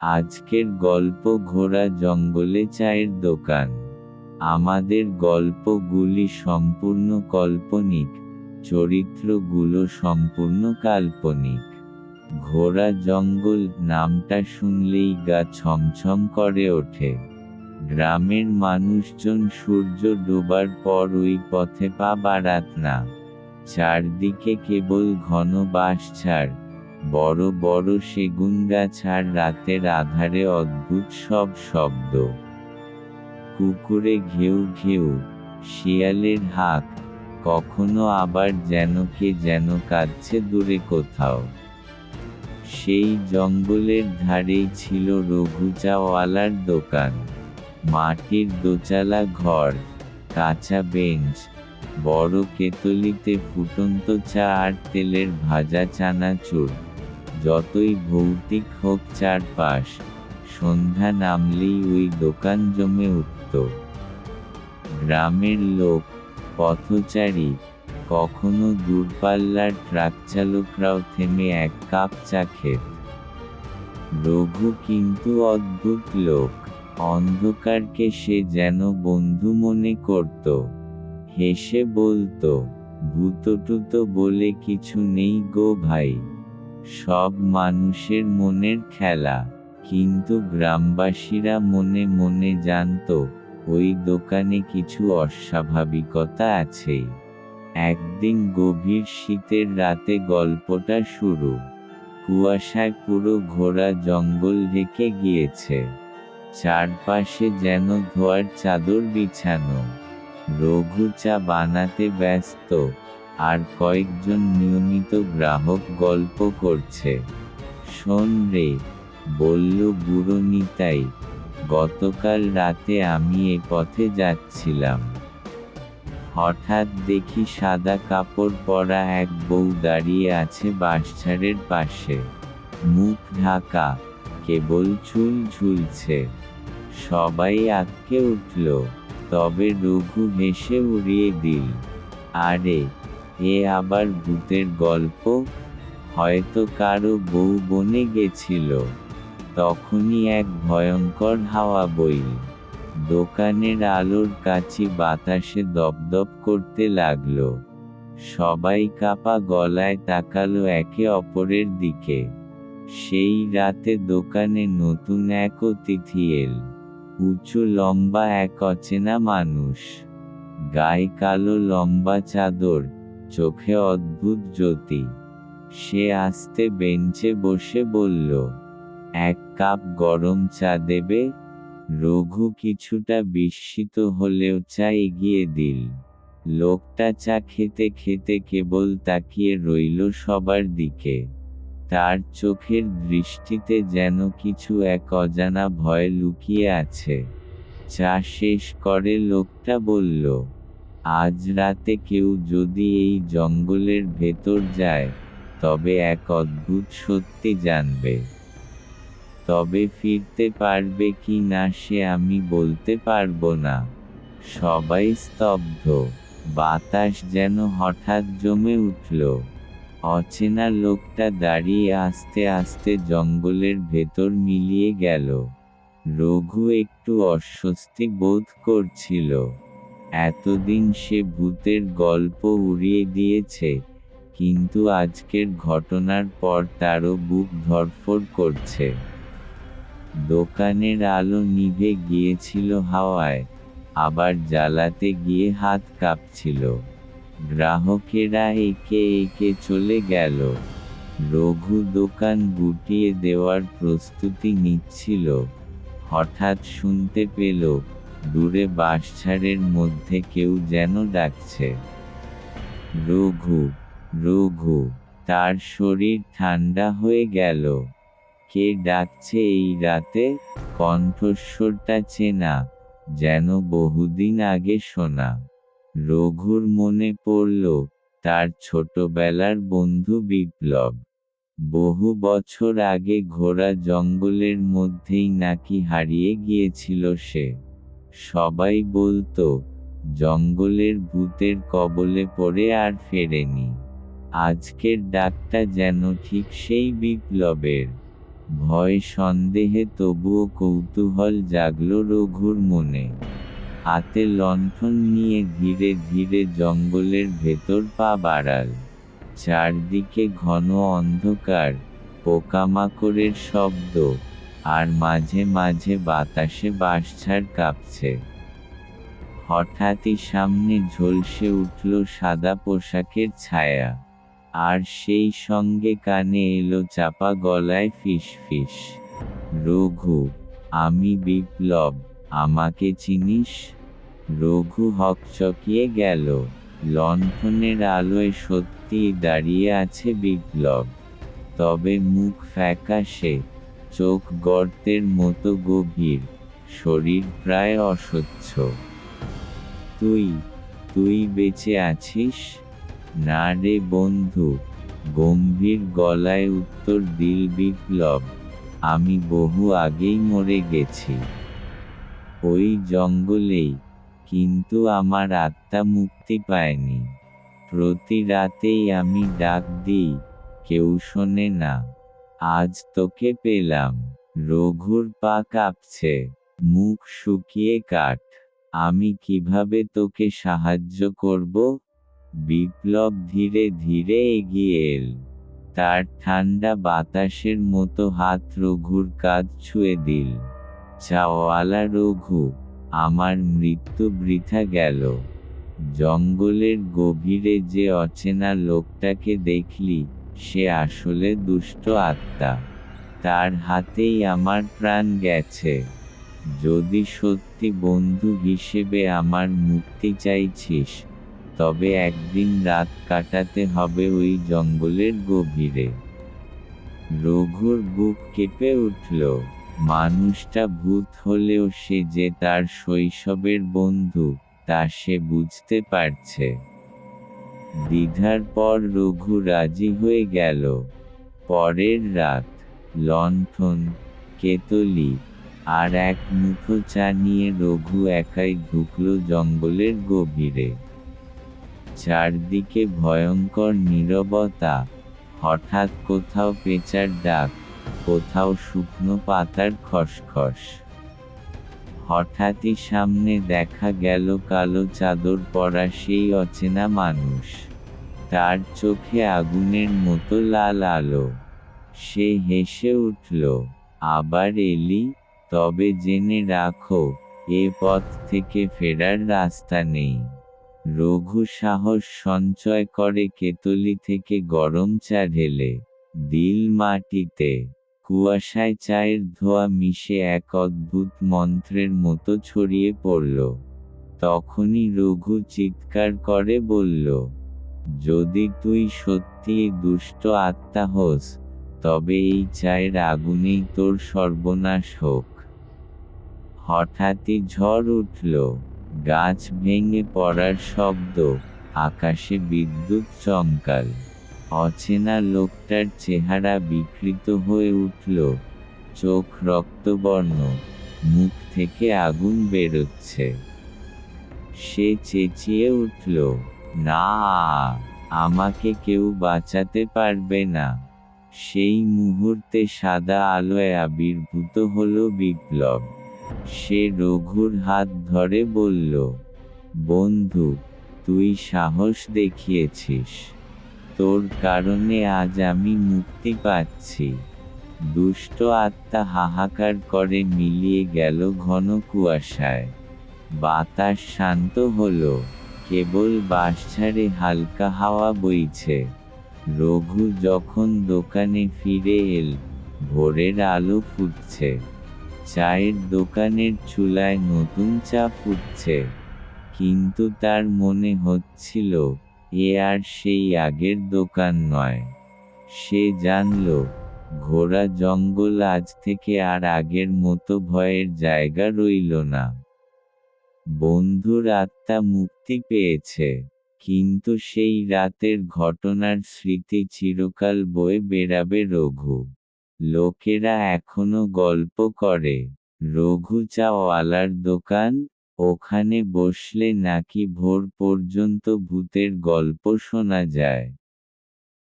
আজকের গল্প ঘোড়া জঙ্গলে চায়ের দোকান। আমাদের গল্পগুলি সম্পূর্ণ কাল্পনিক, চরিত্রগুলো সম্পূর্ণ কাল্পনিক। ঘোড়া জঙ্গল নামটা শুনলেই গা ছমছম করে ওঠে। গ্রামের মানুষজন সূর্য ডোবার পর ওই পথে পা বাড়াত না। চারদিকে কেবল ঘন বাঁশঝাড়, বড় বড় সেগুন গাছ আর রাতের আঁধারে অদ্ভুত সব শব্দ। কুকুরে ঘেউ ঘেউ, শিয়ালের হাঁক, কখনো আবার যেন কে যেন কাঁদছে দূরে কোথাও। সেই জঙ্গলের ধারেই ছিল রঘু চাওয়ালার দোকান। মাটির দোচালা ঘর, কাঁচা বেঞ্চ, বড় কেতলিতে ফুটন্ত চা আর তেলের ভাজা চানাচুর। যতই ভৌতিক হোক চারপাশ, সন্ধ্যা নামলেই ওই দোকান জমে উঠত। গ্রামের লোক, পথচারী, কখনো দূরপাল্লার ট্রাকচালকরাও থেমে এক কাপ চা খেত। রঘু কিন্তু অদ্ভুত লোক। অন্ধকারকে সে যেন বন্ধু মনে করত। হেসে বলতো, ভূতটুত বলে কিছু নেই গো ভাই, সব মানুষের মনের খেলা। কিন্তু গ্রামবাসীরা মনে মনে জানত, ওই দোকানে কিছু অস্বাভাবিকতা আছেই। একদিন গভীর শীতের রাতে গল্পটা শুরু। কুয়াশায় পুরো ঘোড়া জঙ্গল ঢেকে গিয়েছে। চারপাশে যেন ধোঁয়ার চাদর বিছানো। রঘু চা বানাতে ব্যস্ত, আর কয়েকজন নিয়মিত গ্রাহক গল্প করছে। শোন রে, বলল বুড়ো নিতাই, গতকাল রাতে আমি এ পথে যাচ্ছিলাম। হঠাৎ দেখি সাদা কাপড় পরা এক বউ দাঁড়িয়ে আছে বাঁশঝাড়ের পাশে। মুখ ঢাকা, কেবল চুল ঝুলছে। সবাই আঁতকে উঠল, তবে রঘু হেসে উড়িয়ে দিল, আরে, এ আবার ভূতের গল্প, হয়তো কারো বউ বনে গেছিল। তখনই এক ভয়ঙ্কর হাওয়া বইল। দোকানের আলোর কাছি বাতাসে দপদপ করতে লাগল। সবাই কাপা গলায় তাকালো একে অপরের দিকে। সেই রাতে দোকানে নতুন এক অতিথি এল। উঁচু লম্বা এক অচেনা মানুষ। গায়ে কালো লম্বা চাদর, চোখে অদ্ভুত জ্যোতি। সে আস্তে বেঞ্চে বসে বলল, এক কাপ গরম চা দেবে? রঘু কিছুটা বিস্মিত হলেও চা এগিয়ে দিল। লোকটা চা খেতে খেতে কেবল তাকিয়ে রইল সবার দিকে। তার চোখের দৃষ্টিতে যেন কিছু এক অজানা ভয় লুকিয়ে আছে। চা শেষ করে লোকটা বলল, আজ রাতে কেউ যদি এই জঙ্গলের ভেতর যায়, তবে এক অদ্ভুত সত্যি জানবে। তবে ফিরতে পারবে কি না সে আমি বলতে পারবো না। সবাই স্তব্ধ। বাতাস যেন হঠাৎ জমে উঠল। অচেনা লোকটা দাঁড়িয়ে আস্তে আস্তে জঙ্গলের ভেতর মিলিয়ে গেল। রঘু একটু অস্বস্তি বোধ করছিল। এতদিন সে ভূতের গল্প উড়িয়ে দিয়েছে, কিন্তু আজকের ঘটনার পর তারও বুক ধড়ফড় করছে। দোকানের আলো নিভে গিয়েছিল হাওয়ায়, আবার জ্বালাতে গিয়ে হাত কাঁপছিল। গ্রাহকেরা একে একে চলে গেল। রঘু দোকান গুটিয়ে দেওয়ার প্রস্তুতি নিচ্ছিল। হঠাৎ শুনতে পেল, দূরে বাঁশঝাড়ের মধ্যে কেউ যেন ডাকছে, রঘু, রঘু। তার শরীর ঠান্ডা হয়ে গেল। কে ডাকছে এই রাতে? কণ্ঠস্বরটা চেনা, যেন বহুদিন আগে শোনা। রঘুর মনে পড়ল, তার ছোটবেলার বন্ধু বিপ্লব। বহু বছর আগে ঘোড়া জঙ্গলের মধ্যেই নাকি হারিয়ে গিয়েছিল সে। সবাই বলতো, জঙ্গলের ভূতের কবলে পড়ে আর ফেরেনি। আজকের ডাকটা যেন ঠিক সেই বিপ্লবের। ভয় সন্দেহে তবুও কৌতূহল জাগল রঘুর মনে। হাতে লণ্ঠন নিয়ে ধীরে ধীরে জঙ্গলের ভেতর পা বাড়াল। চারদিকে ঘন অন্ধকার, পোকামাকড়ের শব্দ, আর মাঝে মাঝে বাতাসে বাঁশঝাড় কাঁপছে। হঠাৎই সামনে ঝলসে উঠল সাদা পোশাকের ছায়া। আর সেই সঙ্গে কানে এলো চাপা গলায় ফিসফিস, রঘু, আমি বিপ্লব, আমাকে চিনিস? রঘু হকচকিয়ে গেল। লণ্ঠনের আলোয় সত্যিই দাঁড়িয়ে আছে বিপ্লব। তবে মুখ ফ্যাকাশে, চোখ গর্তের মতো গভীর, শরীর প্রায় অস্বচ্ছ। তুই তুই বেঁচে আছিস? না রে বন্ধু, গম্ভীর গলায় উত্তর দিল বিপ্লব, আমি বহু আগেই মরে গেছি। ওই জঙ্গলেই, কিন্তু আমার আত্মা মুক্তি পায়নি। প্রতি রাতেই আমি ডাক দিই, কেউ শোনে না। আজ তোকে পেলাম। রঘুর পা কাঁপছে, মুখ শুকিয়ে কাঠ। আমি কিভাবে তোকে সাহায্য করব? বিপ্লব ধীরে ধীরে এগিয়ে এল। তার ঠান্ডা বাতাসের মতো হাত রঘুর কাঁধ ছুঁয়ে দিল। চাওয়ালা রঘু, আমার মৃত্যু বৃথা গেল। জঙ্গলের গভীরে যে অচেনা লোকটাকে দেখলি, সে আসলে দুষ্ট আত্মা। তার হাতেই আমার প্রাণ গেছে। যদি সত্যি বন্ধু হিসেবে আমার মুক্তি চাইছিস, তবে একদিন রাত কাটাতে হবে ওই জঙ্গলের গভীরে। রঘুর বুক কেঁপে উঠল। মানুষটা ভূত হলেও সে যে তার শৈশবের বন্ধু, তা সে বুঝতে পারছে। দ্বিধার পর রঘু রাজি হয়ে গেল। পরের রাত, লণ্ঠন, কেতলি, আর এক মুঠো চা নিয়ে রঘু একাই ঢুকল জঙ্গলের গভীরে। চারদিকে ভয়ঙ্কর নীরবতা। হঠাৎ কোথাও পেঁচার ডাক, কোথাও শুকনো পাতার খসখস। হঠাৎই সামনে দেখা গেল কালো চাদর পরা সেই অচেনা মানুষ। তার চোখে আগুনের মতো লাল আলো। সে হেসে উঠল, আবার এলি? তবে জেনে রাখো, এ পথ থেকে ফেরার রাস্তা নেই। রঘু সাহস সঞ্চয় করে কেতলি থেকে গরম চা ঢেলে দিল মাটিতে। কুয়াশায় চায়ের ধোঁয়া মিশে এক অদ্ভুত মন্ত্রের মতো ছড়িয়ে পড়ল। তখনই রঘু চিৎকার করে বলল, যদি তুই সত্যিই দুষ্ট আত্মা হোস, তবে এই চায়ের আগুনেই তোর সর্বনাশ হোক। হঠাৎই ঝড় উঠল। গাছ ভেঙে পড়ার শব্দ, আকাশে বিদ্যুৎ চমকাল। অচেনা লোকটার চেহারা বিকৃত হয়ে উঠল, চোখ রক্তবর্ণ, মুখ থেকে আগুন বেরোচ্ছে। সে চেঁচিয়ে উঠল, না, আমাকে কেউ বাঁচাতে পারবে না। সেই মুহূর্তে সাদা আলোয় আবির্ভূত হল বিপ্লব। সে রঘুর হাত ধরে বলল, বন্ধু, তুই সাহস দেখিয়েছিস। তোর কারণে আজ আমি মুক্তি পাচ্ছি। দুষ্ট আত্মা হাহাকার করে মিলিয়ে গেল ঘন কুয়াশায়। বাতাস শান্ত হলো, কেবল বাঁশঝাড়ে হালকা হাওয়া বইছে। রঘু যখন দোকানে ফিরে এল, ভোরের আলো ফুটছে। চায়ের দোকানের চুলায় নতুন চা ফুটছে। কিন্তু তার মনে হচ্ছিল, এ আর সেই আগের দোকান নয়। সে জানল, ঘোরা জঙ্গল আজ থেকে আর আগের মতো ভয়ের জায়গা রইল না। বন্ধুর আত্মা মুক্তি পেয়েছে, কিন্তু সেই রাতের ঘটনার স্মৃতি চিরকাল বয়ে বেড়াবে রঘু। লোকেরা এখনো গল্প করে, রঘু চাওয়ালার দোকান, ওখানে বসলে নাকি ভোর পর্যন্ত ভূতের গল্প শোনা যায়।